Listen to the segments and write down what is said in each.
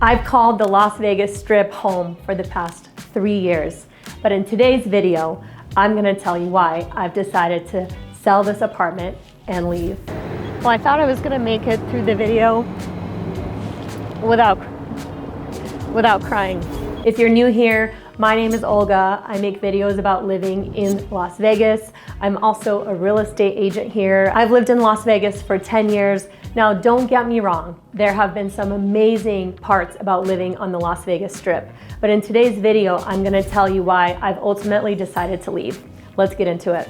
I've called the Las Vegas Strip home for the past 3 years, but in today's video, I'm gonna tell you why I've decided to sell this apartment and leave. Well, I thought I was gonna make it through the video without crying. If you're new here, my name is Olga. I make videos about living in Las Vegas. I'm also a real estate agent here. I've lived in Las Vegas for 10 years. Now, don't get me wrong. There have been some amazing parts about living on the Las Vegas Strip. But in today's video, I'm gonna tell you why I've ultimately decided to leave. Let's get into it.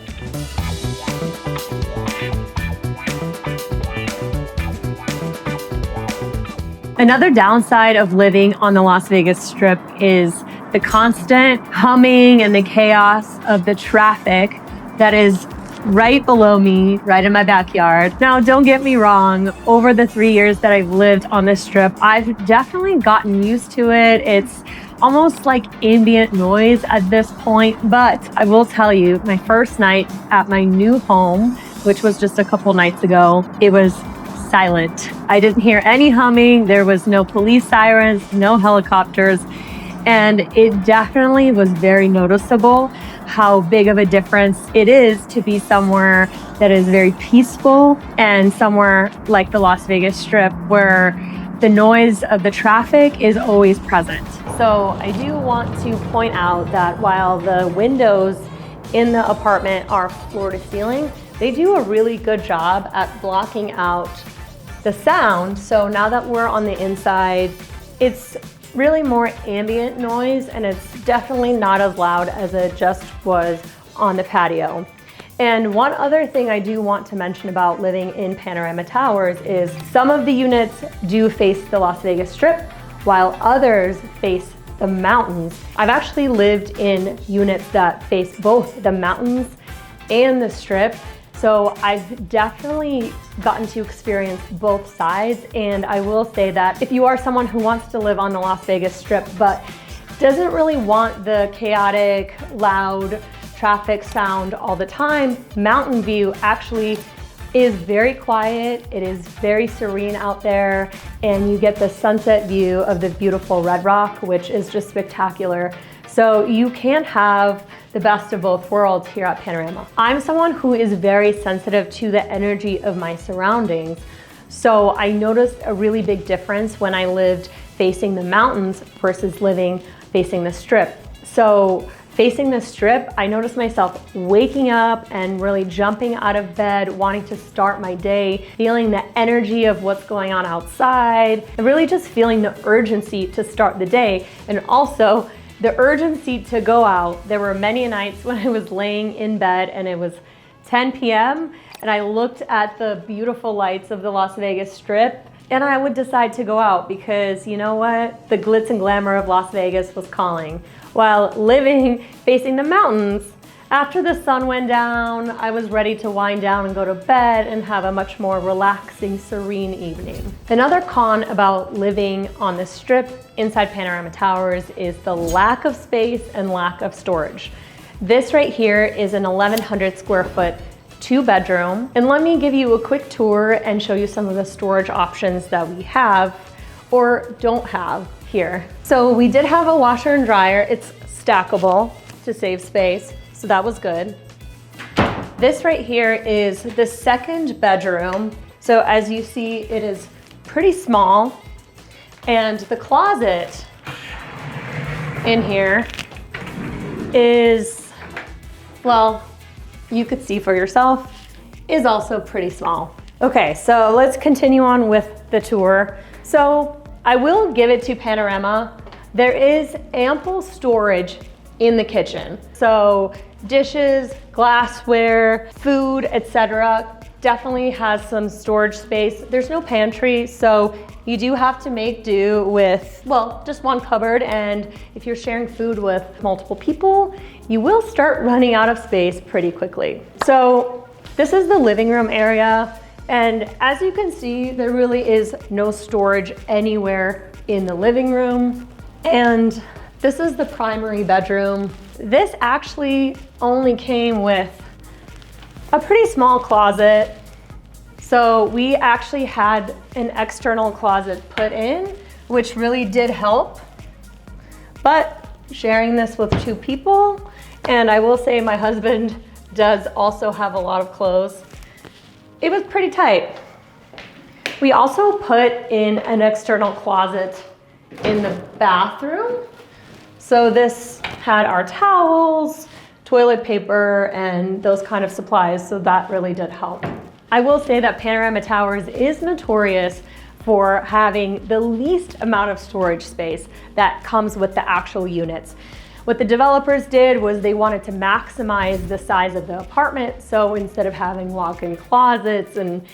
Another downside of living on the Las Vegas Strip is the constant humming and the chaos of the traffic that is right below me, right in my backyard. Now, don't get me wrong, over the 3 years that I've lived on this strip, I've definitely gotten used to it. It's almost like ambient noise at this point, but I will tell you, my first night at my new home, which was just a couple nights ago, it was silent. I didn't hear any humming. There was no police sirens, no helicopters. And it definitely was very noticeable how big of a difference it is to be somewhere that is very peaceful and somewhere like the Las Vegas Strip where the noise of the traffic is always present. So I do want to point out that while the windows in the apartment are floor to ceiling, they do a really good job at blocking out the sound. So now that we're on the inside, it's really more ambient noise, and it's definitely not as loud as it just was on the patio. And one other thing I do want to mention about living in Panorama Towers is some of the units do face the Las Vegas Strip, while others face the mountains. I've actually lived in units that face both the mountains and the Strip, so I've definitely gotten to experience both sides. And I will say that if you are someone who wants to live on the Las Vegas Strip but doesn't really want the chaotic, loud traffic sound all the time, Mountain View actually is very quiet. It is very serene out there, and you get the sunset view of the beautiful Red Rock, which is just spectacular. So you can have the best of both worlds here at Panorama. I'm someone who is very sensitive to the energy of my surroundings. So I noticed a really big difference when I lived facing the mountains versus living facing the Strip. So facing the Strip, I noticed myself waking up and really jumping out of bed, wanting to start my day, feeling the energy of what's going on outside, and really just feeling the urgency to start the day. And also, the urgency to go out. There were many nights when I was laying in bed and it was 10 p.m. and I looked at the beautiful lights of the Las Vegas Strip and I would decide to go out because, you know what? The glitz and glamour of Las Vegas was calling. While living facing the mountains, after the sun went down, I was ready to wind down and go to bed and have a much more relaxing, serene evening. Another con about living on the Strip inside Panorama Towers is the lack of space and lack of storage. This right here is an 1,100 square foot 2-bedroom. And let me give you a quick tour and show you some of the storage options that we have or don't have here. So we did have a washer and dryer. It's stackable to save space. So that was good. This right here is the 2nd bedroom. So as you see, it is pretty small. And the closet in here is, well, you could see for yourself, is also pretty small. Okay, so let's continue on with the tour. So I will give it to Panorama. There is ample storage in the kitchen. So dishes, glassware, food, etc. definitely has some storage space. There's no pantry, so you do have to make do with, well, just one cupboard. And if you're sharing food with multiple people, you will start running out of space pretty quickly. So this is the living room area. And as you can see, there really is no storage anywhere in the living room. And this is the primary bedroom. This actually only came with a pretty small closet. So we actually had an external closet put in which really did help. But sharing this with 2 people, and I will say my husband does also have a lot of clothes, it was pretty tight. We also put in an external closet in the bathroom. So this had our towels, toilet paper, and those kind of supplies, so that really did help. I will say that Panorama Towers is notorious for having the least amount of storage space that comes with the actual units. What the developers did was they wanted to maximize the size of the apartment, so instead of having walk-in closets and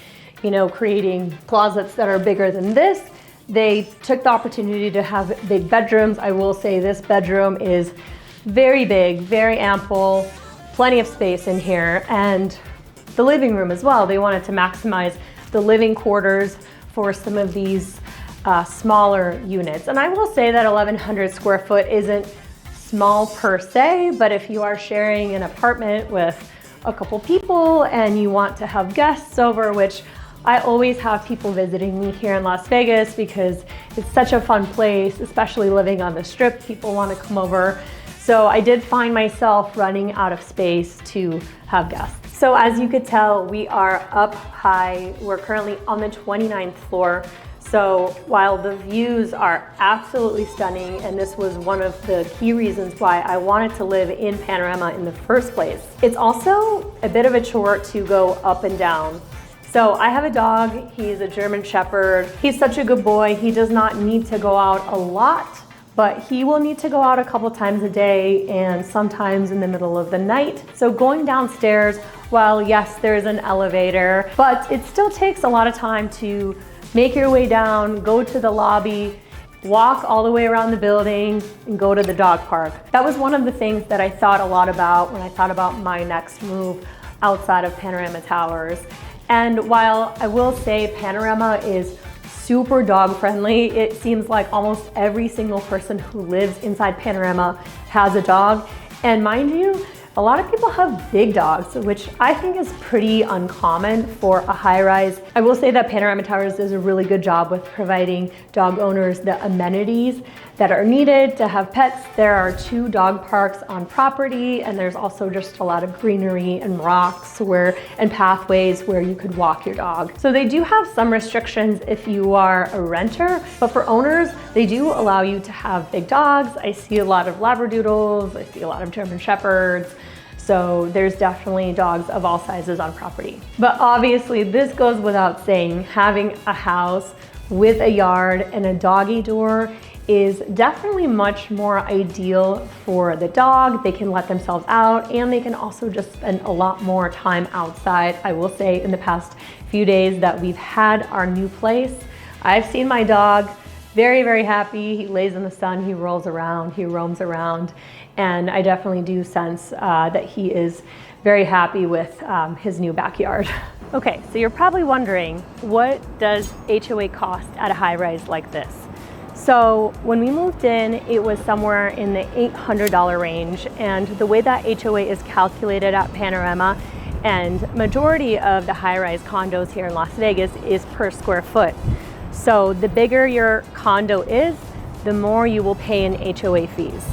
creating closets that are bigger than this, they took the opportunity to have big bedrooms. I will say this bedroom is very big, very ample, plenty of space in here, and the living room as well. They wanted to maximize the living quarters for some of these smaller units. And I will say that 1,100 square foot isn't small per se, but if you are sharing an apartment with a couple people and you want to have guests over, which I always have people visiting me here in Las Vegas because it's such a fun place, especially living on the Strip. People want to come over. So I did find myself running out of space to have guests. So as you could tell, we are up high. We're currently on the 29th floor. So while the views are absolutely stunning, and this was one of the key reasons why I wanted to live in Panorama in the first place, it's also a bit of a chore to go up and down. So I have a dog, he's a German Shepherd. He's such a good boy. He does not need to go out a lot, but he will need to go out a couple times a day and sometimes in the middle of the night. So going downstairs, while yes, there's an elevator, but it still takes a lot of time to make your way down, go to the lobby, walk all the way around the building, and go to the dog park. That was one of the things that I thought a lot about when I thought about my next move outside of Panorama Towers. And while I will say Panorama is super dog friendly, it seems like almost every single person who lives inside Panorama has a dog. And mind you, a lot of people have big dogs, which I think is pretty uncommon for a high-rise. I will say that Panorama Towers does a really good job with providing dog owners the amenities that are needed to have pets. There are 2 dog parks on property, and there's also just a lot of greenery and rocks and pathways where you could walk your dog. So they do have some restrictions if you are a renter, but for owners, they do allow you to have big dogs. I see a lot of Labradoodles, I see a lot of German Shepherds. So there's definitely dogs of all sizes on property. But obviously this goes without saying, having a house with a yard and a doggy door is definitely much more ideal for the dog. They can let themselves out and they can also just spend a lot more time outside. I will say in the past few days that we've had our new place, I've seen my dog very, very happy. He lays in the sun, he rolls around, he roams around. And I definitely do sense that he is very happy with his new backyard. Okay, so you're probably wondering, what does HOA cost at a high-rise like this? So when we moved in, it was somewhere in the $800 range. And the way that HOA is calculated at Panorama, and majority of the high-rise condos here in Las Vegas is per square foot. So the bigger your condo is, the more you will pay in HOA fees.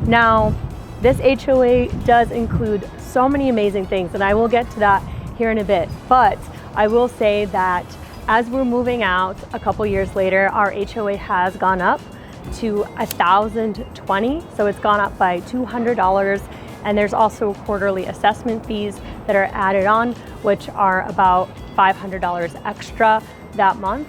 Now, this HOA does include so many amazing things, and I will get to that here in a bit, but I will say that as we're moving out a couple years later, our HOA has gone up to $1,020, so it's gone up by $200, and there's also quarterly assessment fees that are added on, which are about $500 extra that month,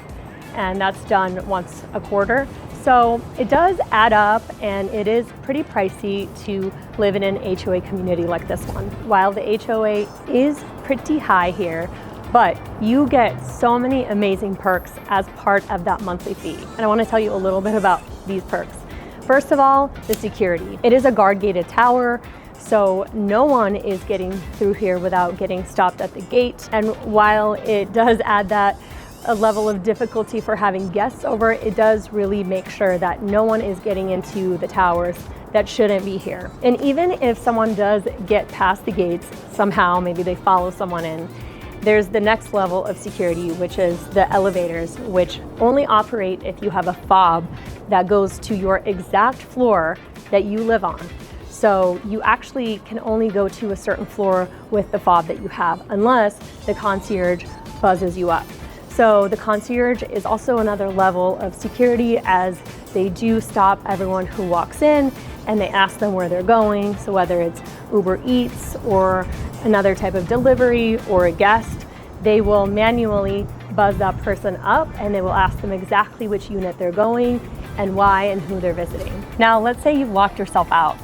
and that's done once a quarter. So it does add up, and it is pretty pricey to live in an HOA community like this one. While the HOA is pretty high here, but you get so many amazing perks as part of that monthly fee. And I want to tell you a little bit about these perks. First of all, the security. It is a guard-gated tower, so no one is getting through here without getting stopped at the gate. And while it does add that a level of difficulty for having guests over, it does really make sure that no one is getting into the towers that shouldn't be here. And even if someone does get past the gates somehow, maybe they follow someone in, There's the next level of security, which is the elevators, which only operate if you have a fob that goes to your exact floor that you live on. So you actually can only go to a certain floor with the fob that you have, unless the concierge buzzes you up. So the concierge is also another level of security, as they do stop everyone who walks in and they ask them where they're going. So whether it's Uber Eats or another type of delivery or a guest, they will manually buzz that person up and they will ask them exactly which unit they're going and why and who they're visiting. Now, let's say you've locked yourself out.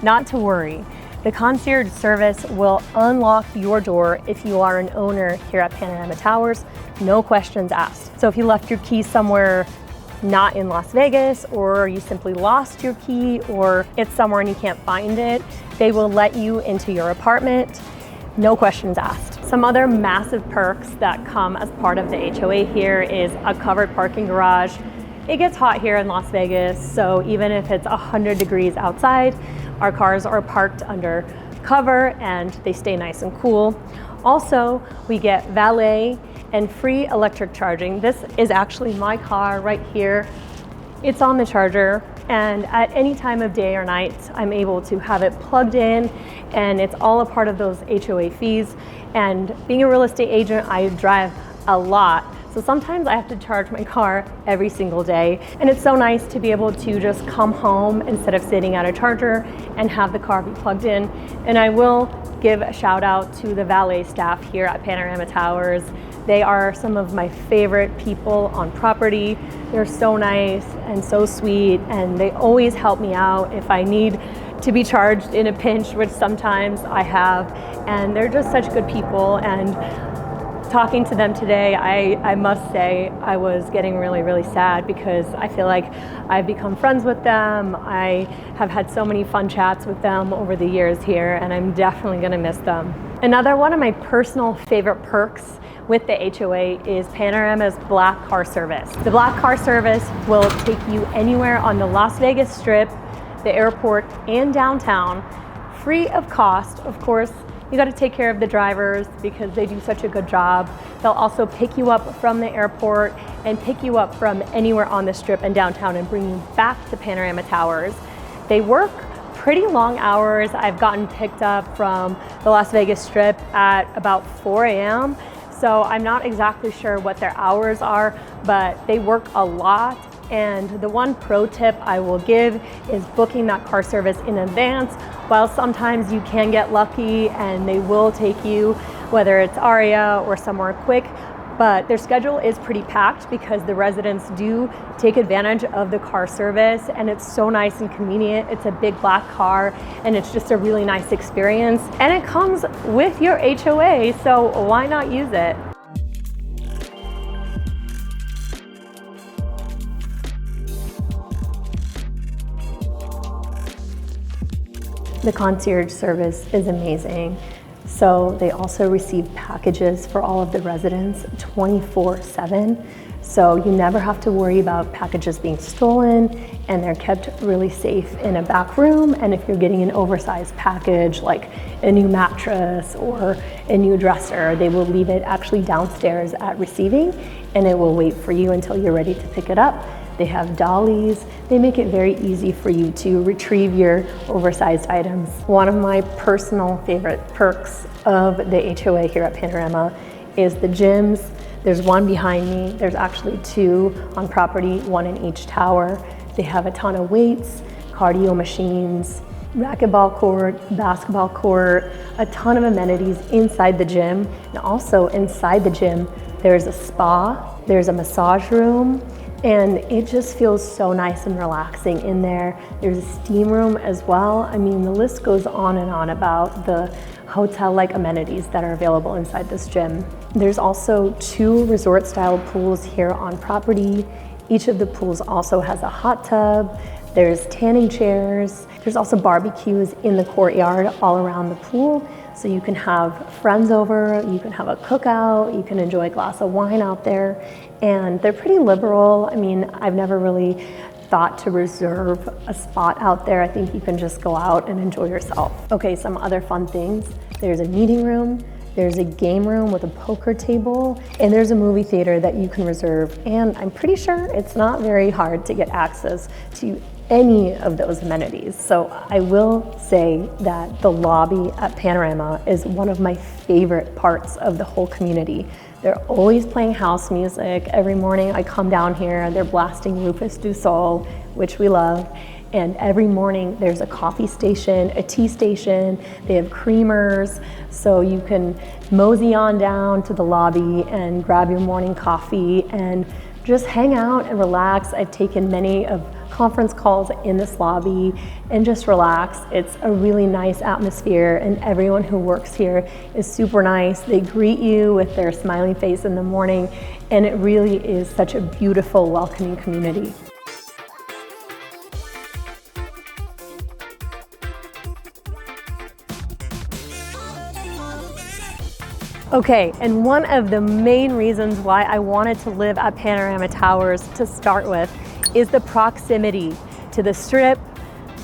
Not to worry. The concierge service will unlock your door if you are an owner here at Panorama Towers, no questions asked. So if you left your key somewhere not in Las Vegas, or you simply lost your key, or it's somewhere and you can't find it, they will let you into your apartment, no questions asked. Some other massive perks that come as part of the HOA here is a covered parking garage. It gets hot here in Las Vegas, so even if it's 100 degrees outside, our cars are parked under cover and they stay nice and cool. Also, we get valet and free electric charging. This is actually my car right here. It's on the charger, and at any time of day or night, I'm able to have it plugged in, and it's all a part of those HOA fees. And being a real estate agent, I drive a lot. So sometimes I have to charge my car every single day. And it's so nice to be able to just come home instead of sitting at a charger and have the car be plugged in. And I will give a shout out to the valet staff here at Panorama Towers. They are some of my favorite people on property. They're so nice and so sweet, and they always help me out if I need to be charged in a pinch, which sometimes I have. And they're just such good people. And talking to them today, I must say I was getting really, really sad, because I feel like I've become friends with them. I have had so many fun chats with them over the years here, and I'm definitely gonna miss them. Another one of my personal favorite perks with the HOA is Panorama's Black Car Service. The Black Car Service will take you anywhere on the Las Vegas Strip, the airport, and downtown, free of cost. Of course, you got to take care of the drivers because they do such a good job. They'll also pick you up from the airport and pick you up from anywhere on the Strip and downtown and bring you back to Panorama Towers. They work pretty long hours. I've gotten picked up from the Las Vegas Strip at about 4 a.m. So I'm not exactly sure what their hours are, but they work a lot. And the one pro tip I will give is booking that car service in advance. While sometimes you can get lucky and they will take you, whether it's Aria or somewhere quick, but their schedule is pretty packed because the residents do take advantage of the car service, and it's so nice and convenient. It's a big black car and it's just a really nice experience, and it comes with your HOA, so why not use it? The concierge service is amazing. So they also receive packages for all of the residents 24/7. So you never have to worry about packages being stolen, and they're kept really safe in a back room. And if you're getting an oversized package like a new mattress or a new dresser, they will leave it actually downstairs at receiving, and it will wait for you until you're ready to pick it up. They have dollies. They make it very easy for you to retrieve your oversized items. One of my personal favorite perks of the HOA here at Panorama is the gyms. There's one behind me. There's actually two on property, one in each tower. They have a ton of weights, cardio machines, racquetball court, basketball court, a ton of amenities inside the gym. And also inside the gym, there's a spa, there's a massage room, and it just feels so nice and relaxing in there. There's a steam room as well. I mean, the list goes on and on about the hotel-like amenities that are available inside this gym. There's also two resort-style pools here on property. Each of the pools also has a hot tub. There's tanning chairs. There's also barbecues in the courtyard all around the pool. So you can have friends over, you can have a cookout, you can enjoy a glass of wine out there. And they're pretty liberal. I mean, I've never really thought to reserve a spot out there. I think you can just go out and enjoy yourself. Okay, some other fun things. There's a meeting room, There's a game room with a poker table, and there's a movie theater that you can reserve. And I'm pretty sure it's not very hard to get access to any of those amenities. So I will say that the lobby at Panorama is one of my favorite parts of the whole community. They're always playing house music. Every morning I come down here, they're blasting Rufus du Sol, which we love. And every morning there's a coffee station, a tea station, they have creamers, so you can mosey on down to the lobby and grab your morning coffee and just hang out and relax. I've taken many of conference calls in this lobby and just relax. It's a really nice atmosphere, and everyone who works here is super nice. They greet you with their smiling face in the morning, and it really is such a beautiful, welcoming community. Okay, and one of the main reasons why I wanted to live at Panorama Towers to start with is the proximity to the Strip,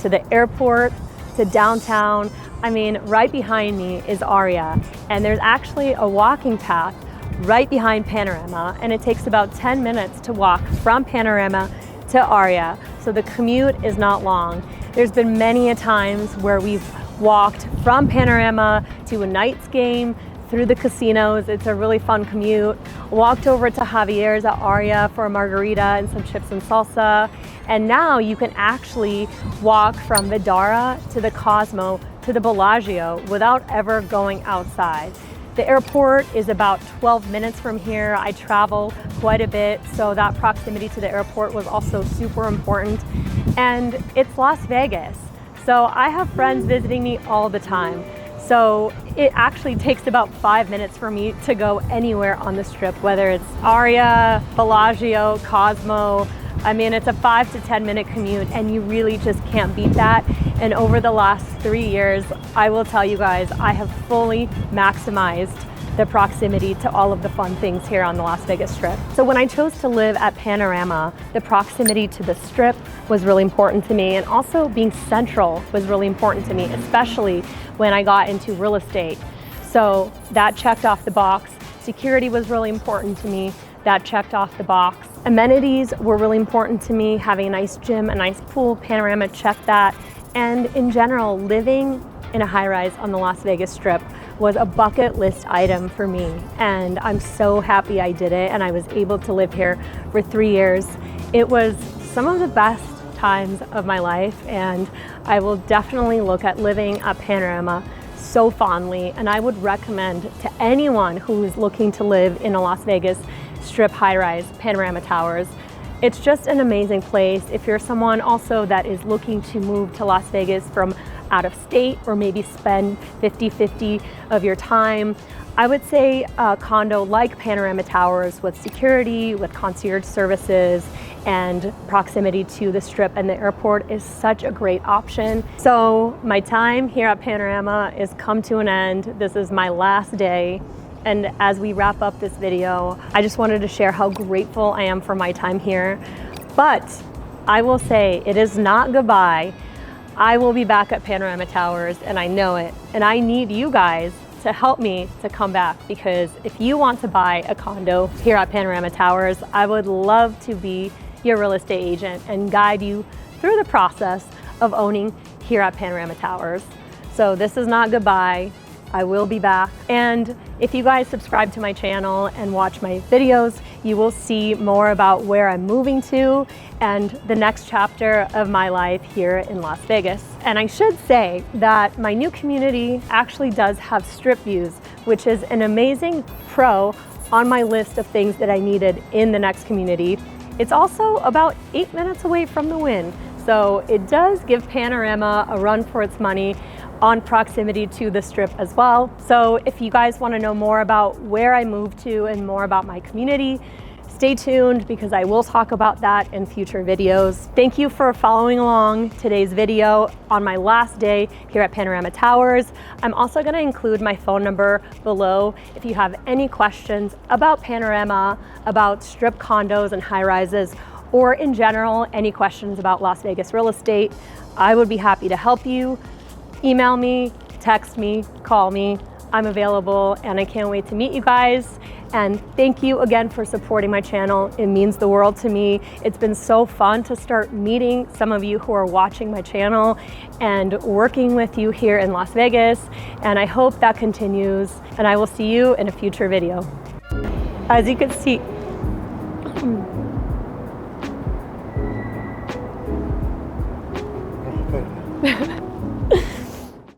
to the airport, to downtown. I mean, right behind me is Aria, and there's actually a walking path right behind Panorama, and it takes about 10 minutes to walk from Panorama to Aria, so the commute is not long. There's been many a times where we've walked from Panorama to a Knights game, through the casinos. It's a really fun commute. Walked over to Javier's at Aria for a margarita and some chips and salsa. And now you can actually walk from Vidara to the Cosmo to the Bellagio without ever going outside. The airport is about 12 minutes from here. I travel quite a bit, so that proximity to the airport was also super important. And it's Las Vegas, so I have friends visiting me all the time. So it actually takes about 5 minutes for me to go anywhere on the Strip, whether it's Aria, Bellagio, Cosmo. I mean, it's a 5 to 10 minute commute, and you really just can't beat that. And over the last 3 years, I will tell you guys, I have fully maximized the proximity to all of the fun things here on the Las Vegas Strip. So when I chose to live at Panorama, the proximity to the Strip was really important to me, and also being central was really important to me, especially when I got into real estate. So that checked off the box. Security was really important to me. That checked off the box. Amenities were really important to me. Having a nice gym, a nice pool, Panorama checked that. And in general, living in a high-rise on the Las Vegas Strip was a bucket list item for me, and I'm so happy I did it, and I was able to live here for 3 years. It was some of the best times of my life, and I will definitely look at living at Panorama so fondly, and I would recommend to anyone who is looking to live in a Las Vegas Strip high-rise, Panorama Towers. It's just an amazing place. If you're someone also that is looking to move to Las Vegas from out of state, or maybe spend 50-50 of your time, I would say a condo like Panorama Towers with security, with concierge services, and proximity to the Strip and the airport is such a great option. So my time here at Panorama is come to an end. This is my last day. And as we wrap up this video, I just wanted to share how grateful I am for my time here. But I will say it is not goodbye. I will be back at Panorama Towers, and I know it. And I need you guys to help me to come back, because if you want to buy a condo here at Panorama Towers, I would love to be your real estate agent and guide you through the process of owning here at Panorama Towers. So this is not goodbye. I will be back. And if you guys subscribe to my channel and watch my videos, you will see more about where I'm moving to and the next chapter of my life here in Las Vegas. And I should say that my new community actually does have Strip views, which is an amazing pro on my list of things that I needed in the next community. It's also about 8 minutes away from the Wynn. So it does give Panorama a run for its money on proximity to the Strip as well. So if you guys want to know more about where I moved to and more about my community, stay tuned, because I will talk about that in future videos. Thank you for following along today's video on my last day here at Panorama Towers. I'm also going to include my phone number below if you have any questions about Panorama, about Strip condos and high rises, or in general, any questions about Las Vegas real estate. I would be happy to help you. Email me, text me, call me. I'm available, and I can't wait to meet you guys. And thank you again for supporting my channel. It means the world to me. It's been so fun to start meeting some of you who are watching my channel and working with you here in Las Vegas. And I hope that continues. And I will see you in a future video. As you can see, Perfect.